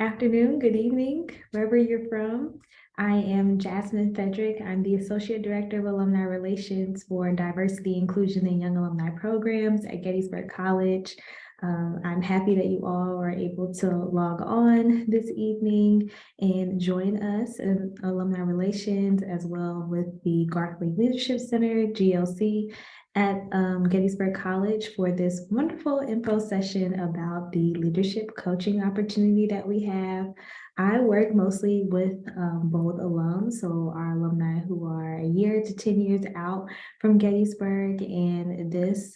Afternoon, good evening, wherever you're from. I am Jasmine Frederick. I'm the Associate Director of Alumni Relations for Diversity, Inclusion, and Young Alumni Programs at Gettysburg College. I'm happy that you all are able to log on this evening and join us in Alumni Relations as well with the Garthwait Leadership Center, GLC, at Gettysburg College for this wonderful info session about the leadership coaching opportunity that we have. I work mostly with both alums, so our alumni who are a year to 10 years out from Gettysburg, and this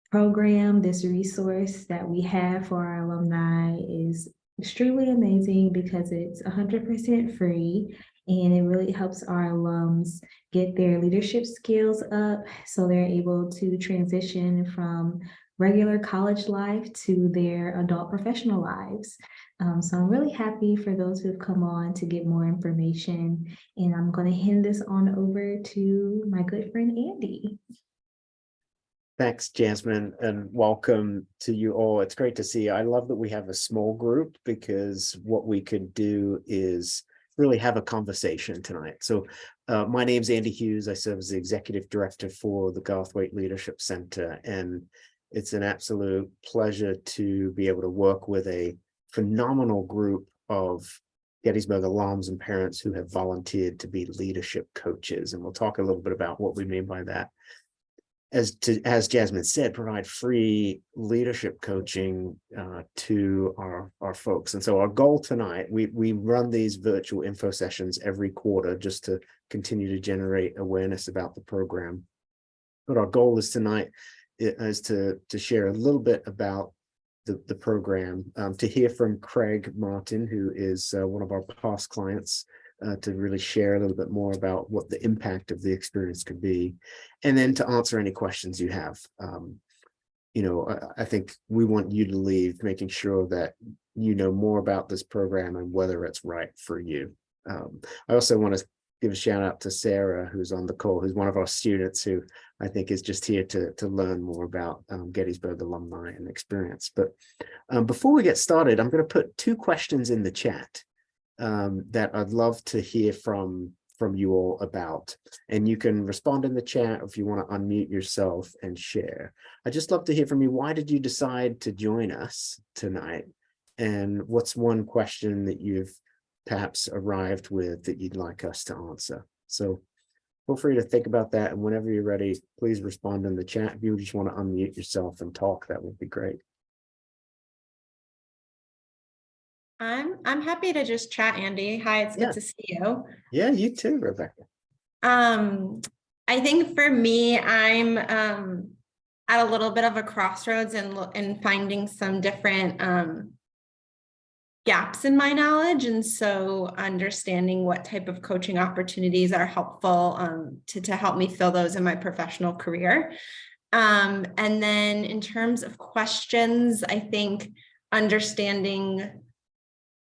program, this resource that we have for our alumni is extremely amazing because it's 100% free, and it really helps our alums get their leadership skills up so they're able to transition from regular college life to their adult professional lives. So I'm really happy for those who've come on to get more information, and I'm going to hand this on over to my good friend Andy. Thanks, Jasmine, and welcome to you all. It's great to see you. I love that we have a small group because what we could do is really have a conversation tonight. So my name's Andy Hughes. I serve as the Executive Director for the Garthwait Leadership Center, and it's an absolute pleasure to be able to work with a phenomenal group of Gettysburg alums and parents who have volunteered to be leadership coaches. And we'll talk a little bit about what we mean by that. As Jasmine said, provide free leadership coaching to our folks. And so our goal tonight, we run these virtual info sessions every quarter just to continue to generate awareness about the program. But our goal is tonight is to share a little bit about the program, to hear from Craig Martin, who is one of our past clients, to really share a little bit more about what the impact of the experience could be, and then to answer any questions you have. I think we want you to leave making sure that you know more about this program and whether it's right for you. I also want to give a shout out to Sarah, who's on the call, who's one of our students who I think is just here to learn more about Gettysburg alumni and experience. But before we get started, I'm going to put two questions in the chat that I'd love to hear from you all about, and you can respond in the chat if you want to unmute yourself and share. I'd just love to hear from you. Why did you decide to join us tonight? And what's one question that you've perhaps arrived with that you'd like us to answer? So feel free to think about that, and whenever you're ready, please respond in the chat. If you just want to unmute yourself and talk, that would be great. I'm happy to just chat, Andy. Hi, it's good to see you. Yeah, you too, Rebecca. I think for me, I'm at a little bit of a crossroads in finding some different gaps in my knowledge, and so understanding what type of coaching opportunities are helpful to help me fill those in my professional career. And then in terms of questions, I think understanding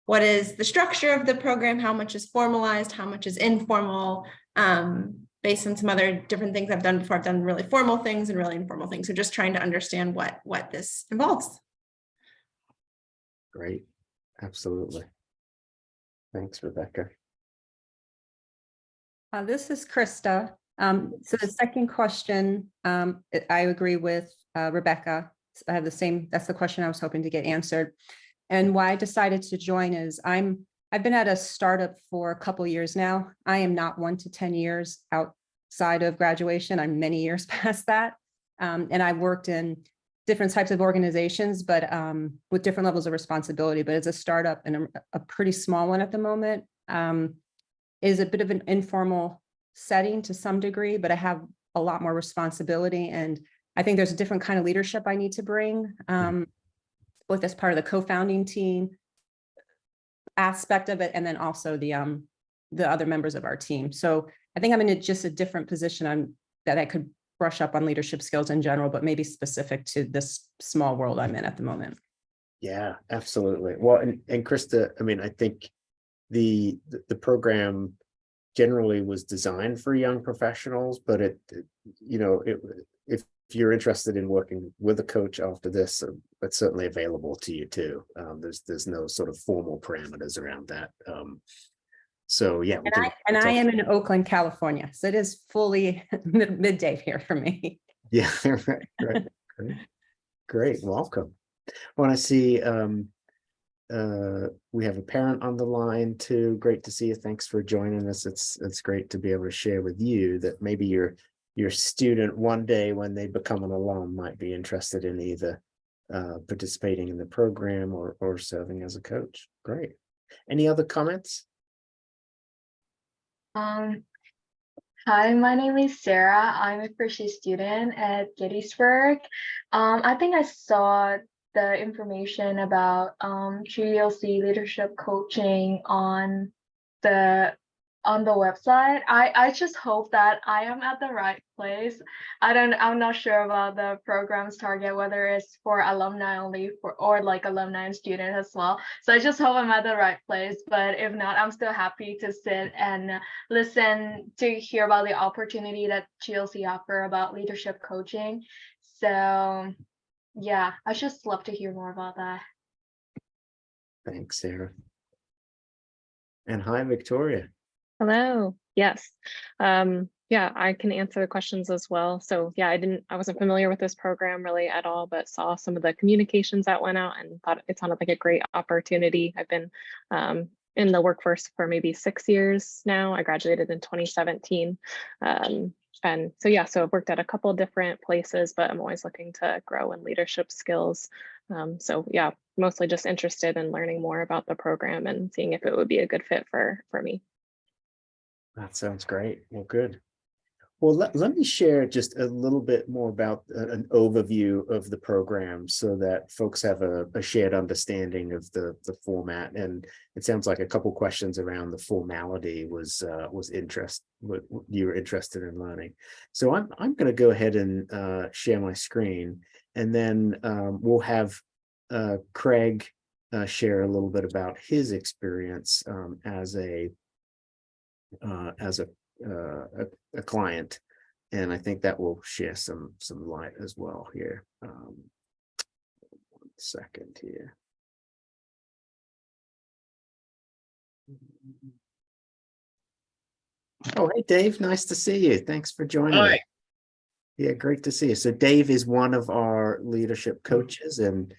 what is the structure of the program, how much is formalized, how much is informal, based on some other different things I've done before. I've done really formal things and really informal things. So just trying to understand what this involves. Great. Absolutely. Thanks, Rebecca. This is Krista. So the second question, I agree with Rebecca. I have that's the question I was hoping to get answered. And why I decided to join is I've been at a startup for a couple of years now. I am not 1 to 10 years outside of graduation. I'm many years past that. And I've worked in different types of organizations, but with different levels of responsibility. But as a startup and a pretty small one at the moment, is a bit of an informal setting to some degree, but I have a lot more responsibility. And I think there's a different kind of leadership I need to bring. Both as part of the co-founding team aspect of it, and then also the other members of our team. So I think I'm in just a different position that I could brush up on leadership skills in general, but maybe specific to this small world I'm in at the moment. Yeah, absolutely. Well, and Krista, I mean, I think the program generally was designed for young professionals, but if you're interested in working with a coach after this, it's certainly available to you too. There's no sort of formal parameters around that. So yeah, we can. And I am in Oakland, California, so it is fully midday here for me. Yeah, right. Great, welcome. When I see we have a parent on the line too. Great to see you. Thanks for joining us. It's great to be able to share with you that maybe your student one day when they become an alum might be interested in either participating in the program or serving as a coach. Great. Any other comments? Hi, my name is Sarah. I'm a first year student at Gettysburg. I think I saw the information about GLC leadership coaching on the website. I just hope that I am at the right place. I'm not sure about the program's target, whether it's for alumni only or like alumni and students as well. So I just hope I'm at the right place. But if not, I'm still happy to sit and listen to hear about the opportunity that GLC offer about leadership coaching. So yeah, I just love to hear more about that. Thanks, Sarah. And hi, Victoria. Hello. Yes. Yeah, I can answer the questions as well. So yeah, I wasn't familiar with this program really at all, but saw some of the communications that went out and thought it sounded like a great opportunity. I've been in the workforce for maybe 6 years now. I graduated in 2017. And so yeah, so I've worked at a couple different places, but I'm always looking to grow in leadership skills. So yeah, mostly just interested in learning more about the program and seeing if it would be a good fit for me. That sounds great. Well, good. Well, let me share just a little bit more about an overview of the program so that folks have a shared understanding of the format. And it sounds like a couple questions around the formality was what you were interested in learning. So I'm going to go ahead and share my screen, and then we'll have Craig share a little bit about his experience as a client, and I think that will share some light as well here. 1 second here. Oh, hey Dave, nice to see you. Thanks for joining us. Yeah, great to see you. So Dave is one of our leadership coaches, and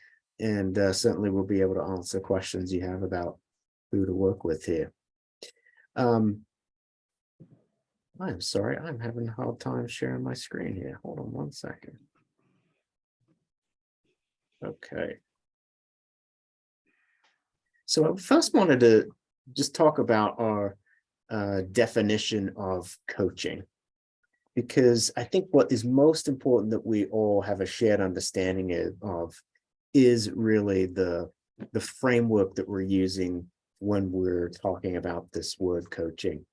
certainly will be able to answer questions you have about who to work with here. I'm sorry, I'm having a hard time sharing my screen here. Hold on 1 second. Okay. So I first wanted to just talk about our definition of coaching, because I think what is most important that we all have a shared understanding of is really the framework that we're using when we're talking about this word coaching.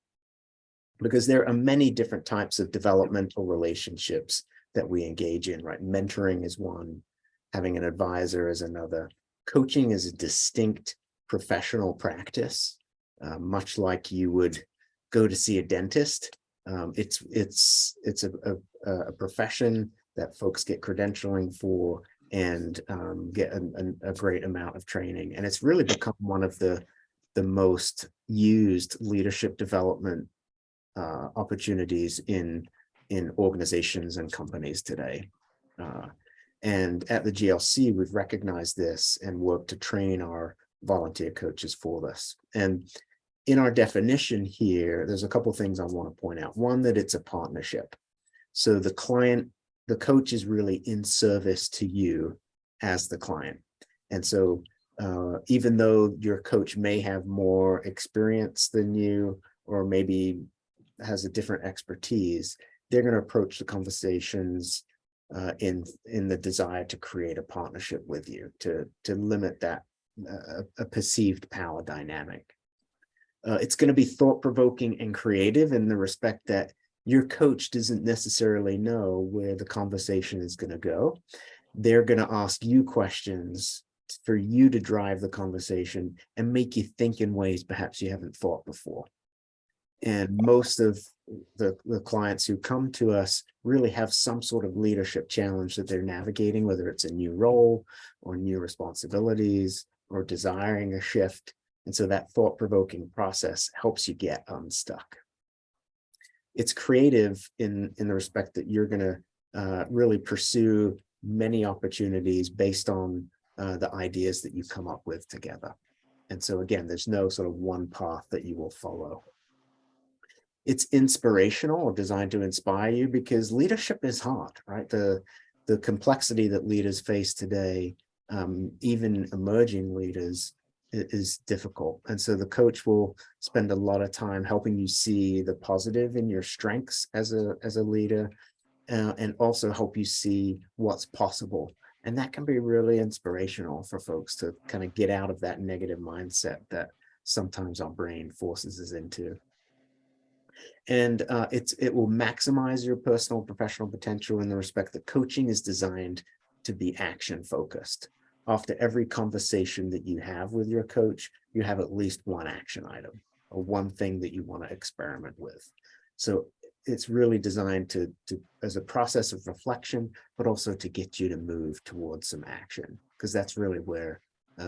Because there are many different types of developmental relationships that we engage in, right? Mentoring is one, having an advisor is another. Coaching is a distinct professional practice, much like you would go to see a dentist. It's a profession that folks get credentialing for and get a great amount of training. And it's really become one of the most used leadership development opportunities in organizations and companies today. And at the GLC, we've recognized this and worked to train our volunteer coaches for this. And in our definition here, there's a couple of things I want to point out. One, that it's a partnership. So the coach is really in service to you as the client. And so even though your coach may have more experience than you, or maybe has a different expertise, they're going to approach the conversations in the desire to create a partnership with you, to limit that a perceived power dynamic. It's going to be thought-provoking and creative in the respect that your coach doesn't necessarily know where the conversation is going to go. They're going to ask you questions for you to drive the conversation and make you think in ways perhaps you haven't thought before. And most of the clients who come to us really have some sort of leadership challenge that they're navigating, whether it's a new role or new responsibilities or desiring a shift. And so that thought-provoking process helps you get unstuck. It's creative in the respect that you're going to really pursue many opportunities based on the ideas that you come up with together. And so again, there's no sort of one path that you will follow. It's inspirational or designed to inspire you because leadership is hard, right? The complexity that leaders face today, even emerging leaders, is difficult. And so the coach will spend a lot of time helping you see the positive in your strengths as a leader, and also help you see what's possible. And that can be really inspirational for folks to kind of get out of that negative mindset that sometimes our brain forces us into. And it will maximize your personal professional potential in the respect that coaching is designed to be action focused. After every conversation that you have with your coach, you have at least one action item or one thing that you want to experiment with. So it's really designed to as a process of reflection, but also to get you to move towards some action, because that's really where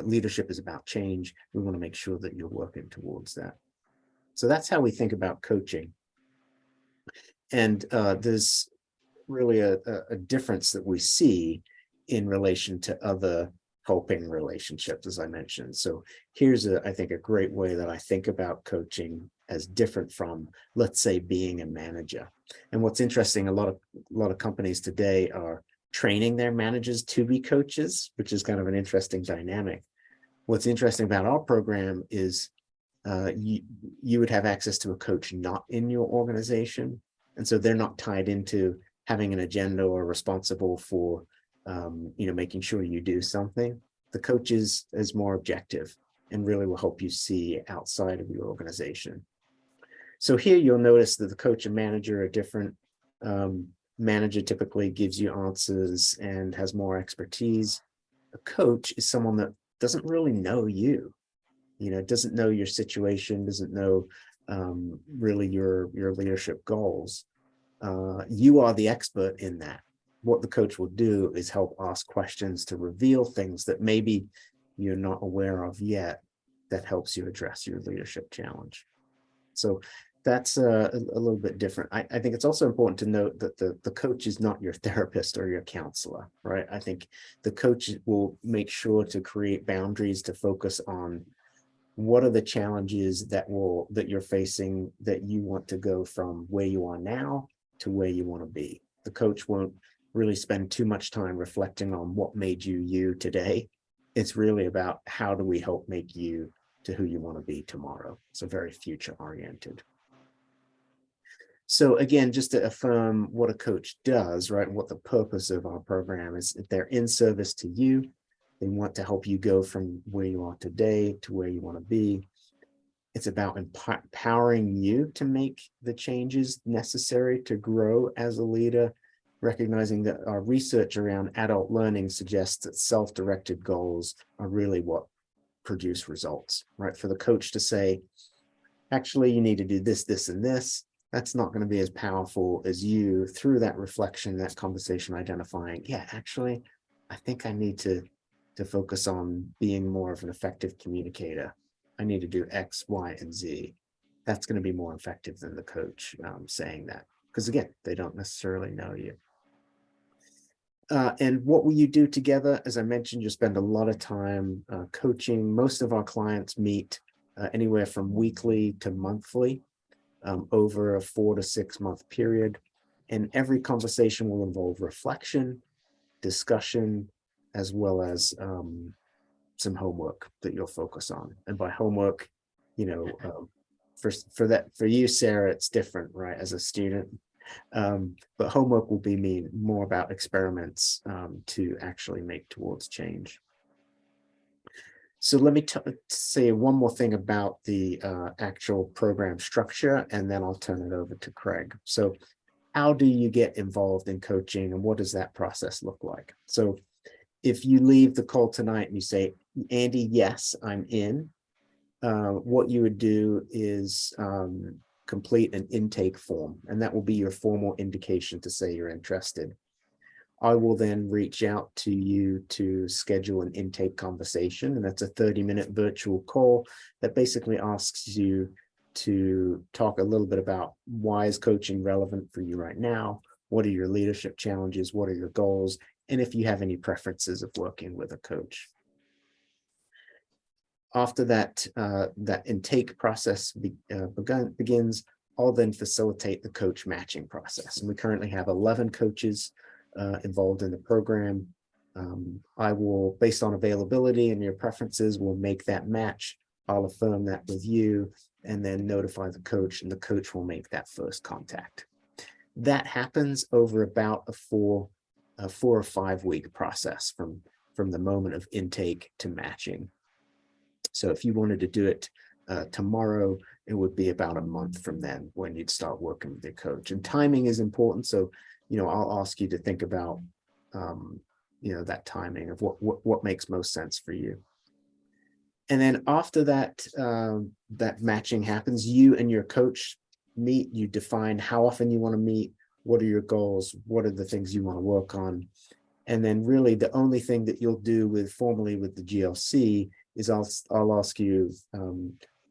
leadership is about change. We want to make sure that you're working towards that. So that's how we think about coaching. And there's really a difference that we see in relation to other helping relationships, as I mentioned. So here's I think a great way that I think about coaching as different from, let's say, being a manager. And what's interesting, a lot of companies today are training their managers to be coaches, which is kind of an interesting dynamic. What's interesting about our program is you would have access to a coach not in your organization. And so they're not tied into having an agenda or responsible for, making sure you do something. The coach is more objective and really will help you see outside of your organization. So here you'll notice that the coach and manager are different. Manager typically gives you answers and has more expertise. A coach is someone that doesn't really know you. Doesn't know your situation, doesn't know really your leadership goals. You are the expert in that. What the coach will do is help ask questions to reveal things that maybe you're not aware of yet that helps you address your leadership challenge. So that's a little bit different. I think it's also important to note that the coach is not your therapist or your counselor, right? I think the coach will make sure to create boundaries to focus on what are the challenges that you're facing that you want to go from where you are now to where you want to be. The coach won't really spend too much time reflecting on what made you today. It's really about how do we help make you to who you want to be tomorrow. So very future oriented. So again, just to affirm what a coach does, right? What the purpose of our program is, if they're in service to you, they want to help you go from where you are today to where you want to be. It's about empowering you to make the changes necessary to grow as a leader, recognizing that our research around adult learning suggests that self-directed goals are really what produce results, right? For the coach to say, actually, you need to do this, this, and this, that's not going to be as powerful as you, through that reflection, that conversation, identifying, yeah, actually, I think I need to focus on being more of an effective communicator. I need to do X, Y, and Z. That's going to be more effective than the coach saying that, because again, they don't necessarily know you. And what will you do together? As I mentioned, you spend a lot of time coaching. Most of our clients meet anywhere from weekly to monthly over a 4 to 6 month period. And every conversation will involve reflection, discussion, as well as some homework that you'll focus on. And by homework, for you, Sarah, it's different, right? As a student, but homework will be more about experiments to actually make towards change. So let me say one more thing about the actual program structure, and then I'll turn it over to Craig. So how do you get involved in coaching, and what does that process look like? So if you leave the call tonight and you say, Andy, yes, I'm in, what you would do is complete an intake form, and that will be your formal indication to say you're interested. I will then reach out to you to schedule an intake conversation, and that's a 30-minute virtual call that basically asks you to talk a little bit about why is coaching relevant for you right now, what are your leadership challenges, what are your goals, and if you have any preferences of working with a coach. After that, that intake process begins, I'll then facilitate the coach matching process. And we currently have 11 coaches involved in the program. I will, based on availability and your preferences, will make that match. I'll affirm that with you and then notify the coach, and the coach will make that first contact. That happens over about a 4 or 5 week process from the moment of intake to matching. So if you wanted to do it tomorrow, it would be about a month from then when you'd start working with your coach. And timing is important. So, I'll ask you to think about, that timing of what makes most sense for you. And then after that, that matching happens, you and your coach meet, you define how often you want to meet, what are your goals, what are the things you want to work on. And then really the only thing that you'll do formally with the GLC is I'll ask you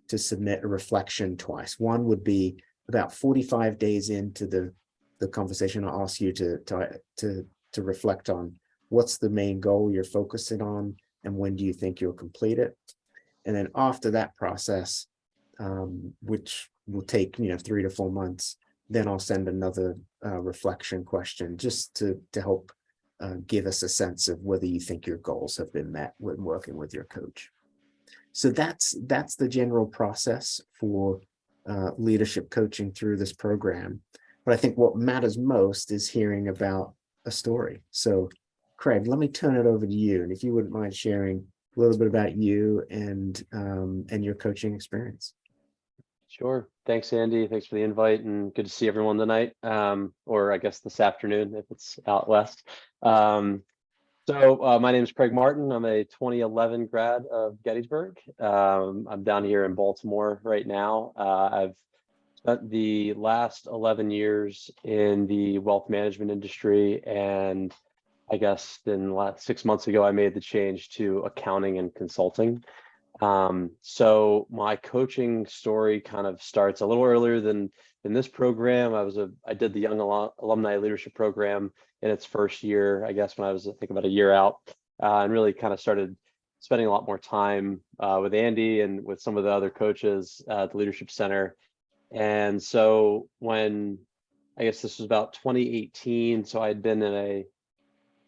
to submit a reflection twice. One would be about 45 days into the conversation. I'll ask you to reflect on what's the main goal you're focusing on and when do you think you'll complete it. And then after that process, which will take 3 to 4 months, then I'll send another reflection question just to help give us a sense of whether you think your goals have been met when working with your coach. So that's the general process for leadership coaching through this program. But I think what matters most is hearing about a story. So Craig, let me turn it over to you. And if you wouldn't mind sharing a little bit about you and your coaching experience. Sure. Thanks, Andy. Thanks for the invite, and good to see everyone tonight, or I guess this afternoon if it's out west. So my name is Craig Martin. I'm a 2011 grad of Gettysburg. I'm down here in Baltimore right now. I've spent the last 11 years in the wealth management industry, and I guess then 6 months ago, I made the change to accounting and consulting. So my coaching story kind of starts a little earlier than this program. I did the Young Alumni Leadership Program in its first year, I guess, when I was, I think, about a year out, and really kind of started spending a lot more time with Andy and with some of the other coaches at the Leadership Center. And so when, I guess this was about 2018, so I'd been in a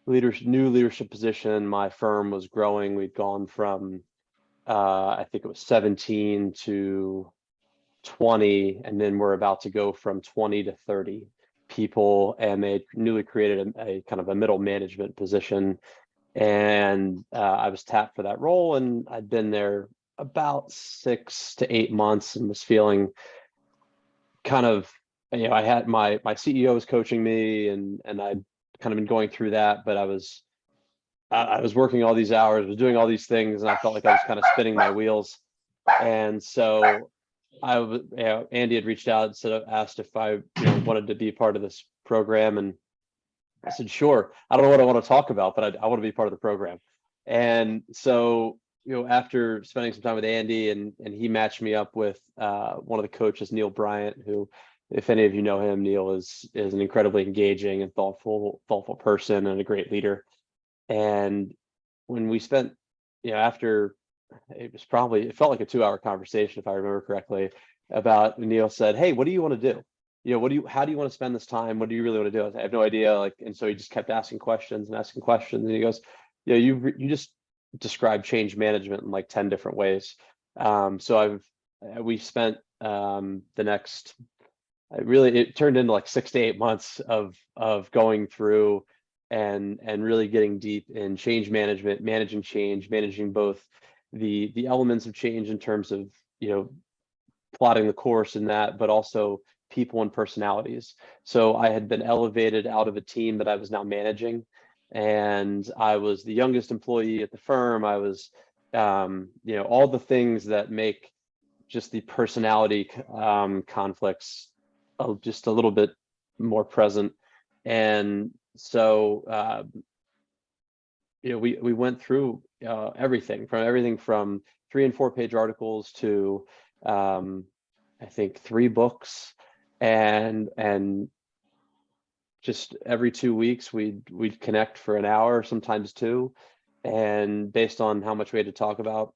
new leadership position. My firm was growing. We'd gone from I think it was 17 to 20, and then we're about to go from 20 to 30 people, and they newly created a kind of a middle management position, and I was tapped for that role, and I'd been there about 6 to 8 months and was feeling kind of, I had my CEO was coaching me, and I'd kind of been going through that, but I was working all these hours, was doing all these things, and I felt like I was kind of spinning my wheels. And so Andy had reached out and asked if I wanted to be part of this program. And I said, sure. I don't know what I want to talk about, but I want to be part of the program. And so, after spending some time with Andy, and he matched me up with one of the coaches, Neil Bryant, who, if any of you know him, Neil is an incredibly engaging and thoughtful person and a great leader. And when we spent, after it felt like a 2-hour conversation, if I remember correctly, about, Neil said, hey, what do you want to do? How do you want to spend this time? What do you really want to do? I have no idea. And so he just kept asking questions. And he goes, you just described change management in like 10 different ways. So we spent the next, it turned into like 6 to 8 months of going through and really getting deep in change management, managing change, managing both the elements of change in terms of, plotting the course in that, but also people and personalities. So I had been elevated out of a team that I was now managing, and I was the youngest employee at the firm. I was, all the things that make just the personality conflicts just a little bit more present. And so we went through everything from 3 and 4 page articles to I think 3 books, and just every 2 weeks we'd connect for an hour, sometimes 2, and based on how much we had to talk about,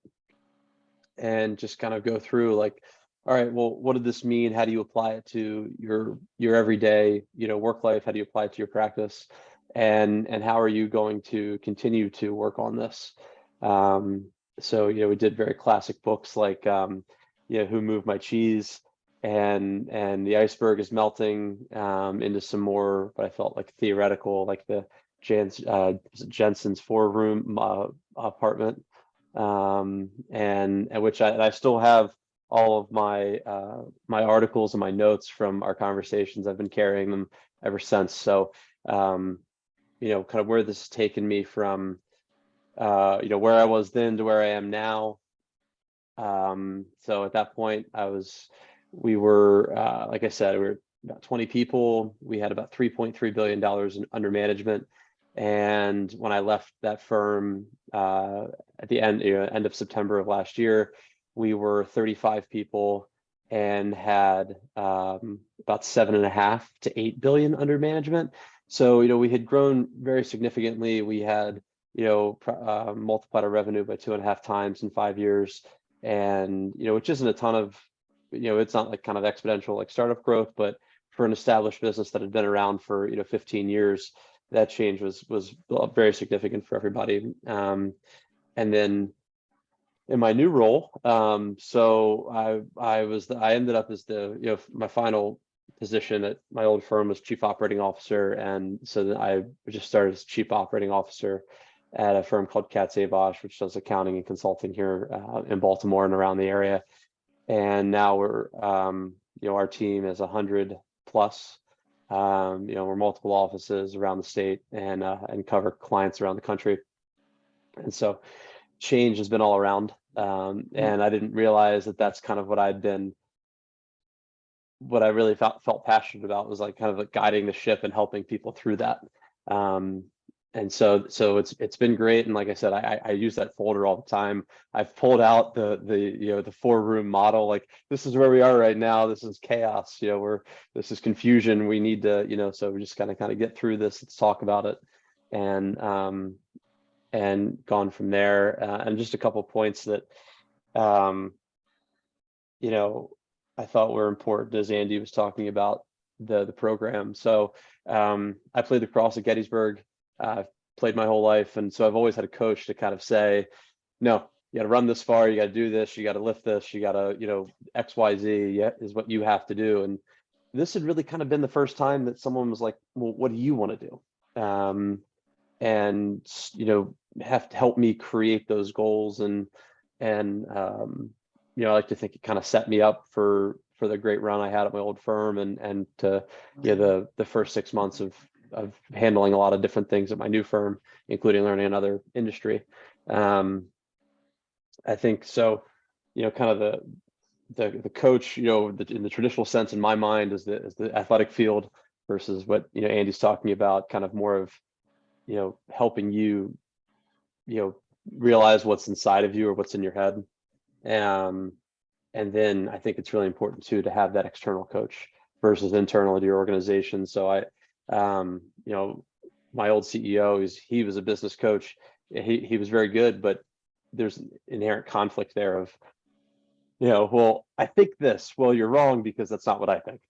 and just kind of go through like, all right, well, what did this mean? How do you apply it to your everyday, work life? How do you apply it to your practice? And how are you going to continue to work on this? So we did very classic books like Who Moved My Cheese, and the iceberg is melting, into some more what I felt like theoretical, like the Jensen's 4-room apartment, and which I still have all of my my articles and my notes from our conversations. I've been carrying them ever since. So kind of where this has taken me from where I was then to where I am now. So at that point we were like I said, we were about 20 people. We had about $3.3 billion under management. And when I left that firm at the end of September of last year, we were 35 people and had about 7.5 to 8 billion under management. So we had grown very significantly. We had multiplied our revenue by 2.5 times in 5 years, and which isn't a ton of it's not like kind of exponential like startup growth, but for an established business that had been around for 15 years, that change was very significant for everybody. And then in my new role, so I ended up as my final position at my old firm was Chief Operating Officer, and so then I just started as Chief Operating Officer at a firm called Katz Bosch, which does accounting and consulting here in Baltimore and around the area. And now we're our team is 100 plus. We're multiple offices around the state and cover clients around the country. And so change has been all around. And I didn't realize that that's kind of what I really felt passionate about, was like kind of like guiding the ship and helping people through that. And so it's been great. And like I said, I use that folder all the time. I've pulled out the 4-room model. Like, this is where we are right now. This is chaos. This is confusion. We need to, so we just kind of get through this. Let's talk about it. And gone from there. And just a couple of points that, I thought were important as Andy was talking about the program. So I played lacrosse at Gettysburg. I've played my whole life, and so I've always had a coach to kind of say, no, you got to run this far, you got to do this, you got to lift this, you got to XYZ is what you have to do. And this had really kind of been the first time that someone was like, well, what do you want to do? And have to help me create those goals, and I like to think it kind of set me up for the great run I had at my old firm, and to the first 6 months of handling a lot of different things at my new firm, including learning another industry. I think so, kind of the coach, in the traditional sense in my mind is the athletic field, versus what Andy's talking about, kind of more of helping you realize what's inside of you or what's in your head. And then I think it's really important too to have that external coach versus internal to your organization. So my old CEO, he was a business coach. He was very good, but there's inherent conflict there of, well, I think this. Well, you're wrong, because that's not what I think,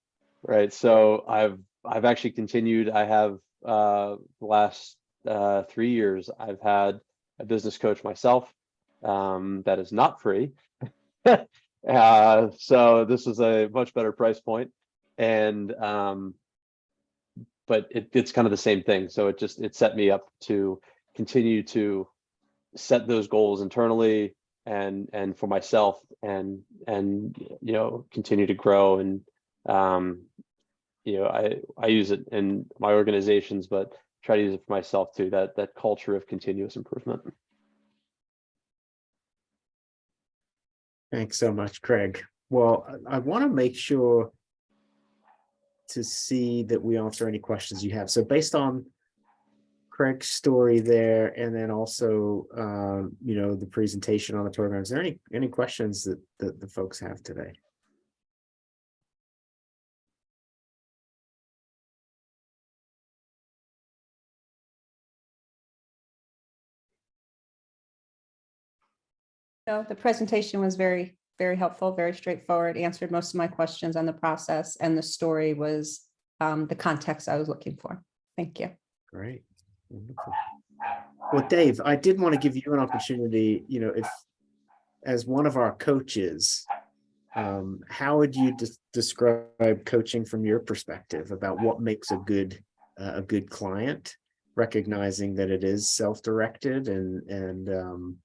right? So I've actually continued. I have the last 3 years, I've had a business coach myself. That is not free. So this is a much better price point, and but it's kind of the same thing. So it set me up to continue to set those goals internally and for myself, and continue to grow. And I use it in my organizations, but try to use it for myself too, that culture of continuous improvement. Thanks so much, Craig. Well, I want to make sure to see that we answer any questions you have. So based on Craig's story there, and then also, the presentation on the program, is there any questions that the folks have today? No, the presentation was very, very helpful, very straightforward, answered most of my questions on the process, and the story was the context I was looking for. Thank you. Great. Wonderful. Well, Dave, I did want to give you an opportunity, if as one of our coaches, how would you describe coaching from your perspective about what makes a good client, recognizing that it is self-directed and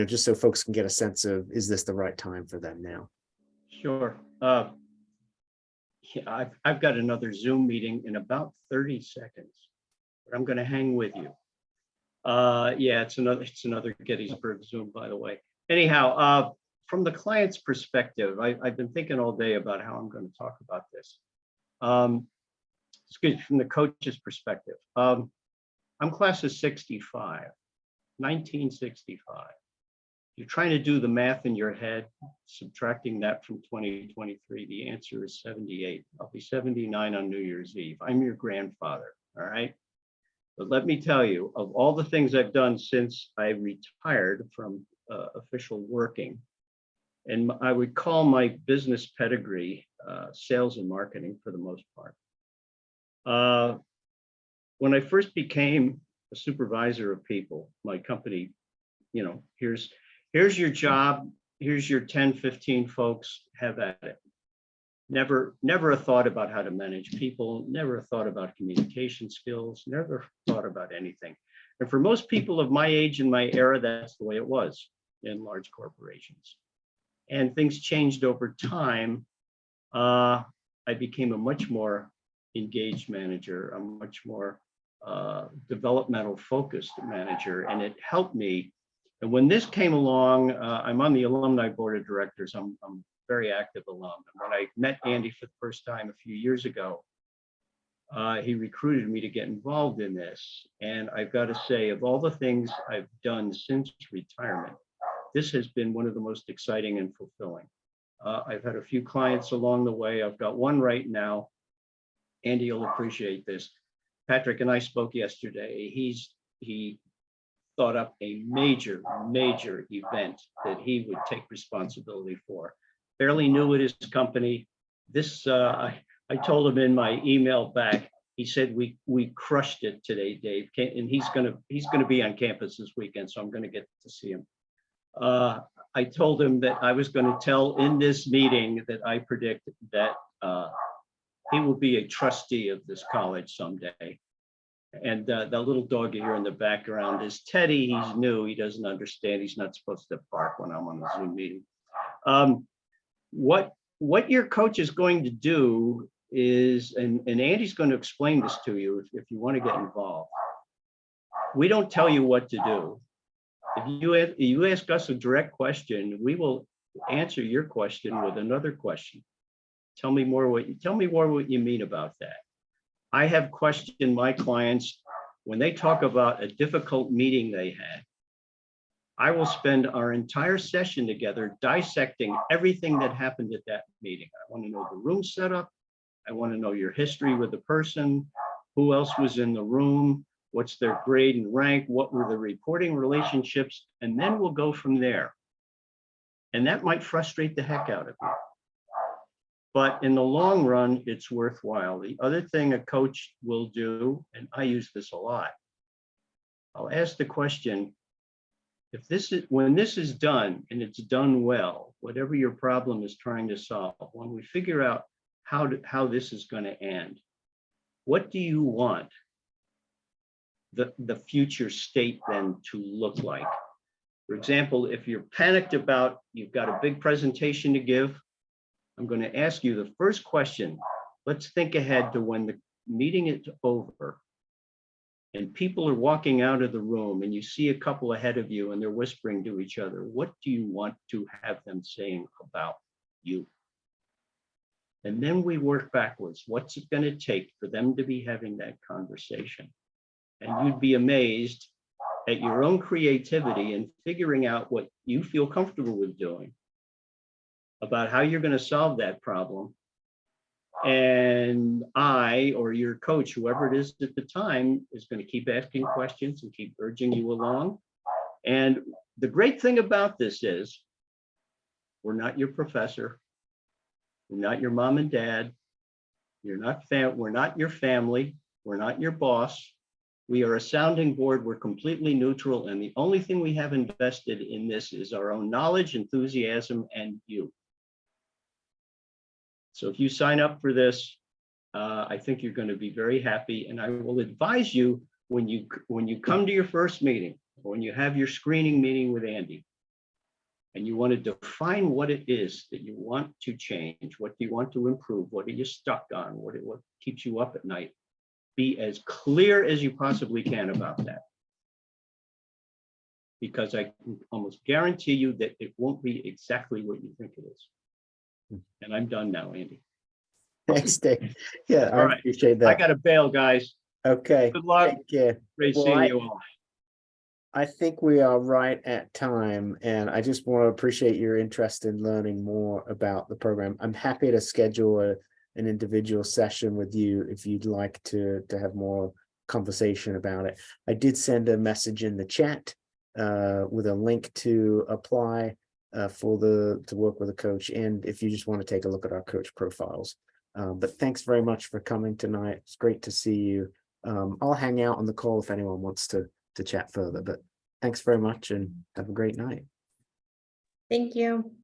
just so folks can get a sense of, is this the right time for them now? Sure. Yeah, I've got another Zoom meeting in about 30 seconds, but I'm going to hang with you. Yeah, it's another Gettysburg Zoom, by the way. Anyhow, from the client's perspective, I've been thinking all day about how I'm going to talk about this. Excuse me, from the coach's perspective, I'm class of 65, 1965. You're trying to do the math in your head, subtracting that from 2023, the answer is 78. I'll be 79 on New Year's Eve. I'm your grandfather, all right? But let me tell you, of all the things I've done since I retired from official working, and I would call my business pedigree sales and marketing for the most part. When I first became a supervisor of people, my company, here's your job, here's your 10, 15 folks, have at it. Never a thought about how to manage people, never a thought about communication skills, never thought about anything. And for most people of my age and my era, that's the way it was in large corporations. And things changed over time. I became a much more engaged manager, a much more developmental focused manager, and it helped me. And when this came along, I'm on the alumni board of directors. I'm very active alum. And when I met Andy for the first time a few years ago, he recruited me to get involved in this. And I've got to say, of all the things I've done since retirement, this has been one of the most exciting and fulfilling. I've had a few clients along the way. I've got one right now. Andy, you'll appreciate this. Patrick and I spoke yesterday. He thought up a major event that he would take responsibility for. Fairly new at his company. This I told him in my email back. He said we crushed it today, Dave. And he's gonna be on campus this weekend, so I'm gonna get to see him. I told him that I was going to tell in this meeting that I predict that he will be a trustee of this college someday. And the little dog you hear in the background is Teddy. He's new. He doesn't understand. He's not supposed to bark when I'm on a Zoom meeting. What your coach is going to do is, and Andy's going to explain this to you if you want to get involved. We don't tell you what to do. If you ask us a direct question, we will answer your question with another question. Tell me more what you mean about that. I have questioned my clients when they talk about a difficult meeting they had. I will spend our entire session together dissecting everything that happened at that meeting. I want to know the room setup. I want to know your history with the person, who else was in the room, what's their grade and rank, what were the reporting relationships, and then we'll go from there. And that might frustrate the heck out of you. But in the long run, it's worthwhile. The other thing a coach will do, and I use this a lot, I'll ask the question, when this is done and it's done well, whatever your problem is trying to solve, when we figure out how this is going to end, what do you want the future state then to look like? For example, if you're panicked about, you've got a big presentation to give, I'm going to ask you the first question. Let's think ahead to when the meeting is over and people are walking out of the room and you see a couple ahead of you and they're whispering to each other. What do you want to have them saying about you. And then we work backwards. What's it going to take for them to be having that conversation? And you'd be amazed at your own creativity and figuring out what you feel comfortable with doing about how you're going to solve that problem. And I, or your coach, whoever it is at the time, is going to keep asking questions and keep urging you along. And the great thing about this is we're not your professor. We're not your mom and dad. We're not your family. We're not your boss. We are a sounding board. We're completely neutral. And the only thing we have invested in this is our own knowledge, enthusiasm, and you. So if you sign up for this, I think you're going to be very happy. And I will advise you when you come to your first meeting, or when you have your screening meeting with Andy, and you want to define what it is that you want to change, what do you want to improve, what are you stuck on, what keeps you up at night, be as clear as you possibly can about that. Because I can almost guarantee you that it won't be exactly what you think it is. And I'm done now, Andy. Thanks, Dave. Yeah, All I right. appreciate I that. got to bail, guys. Okay. Good luck. Take care. Great Well, seeing you all. I think we are right at time, and I just want to appreciate your interest in learning more about the program. I'm happy to schedule an individual session with you if you'd like to have more conversation about it. I did send a message in the chat with a link to apply to work with a coach, and if you just want to take a look at our coach profiles. But thanks very much for coming tonight. It's great to see you. I'll hang out on the call if anyone wants to chat further, but thanks very much and have a great night. Thank you.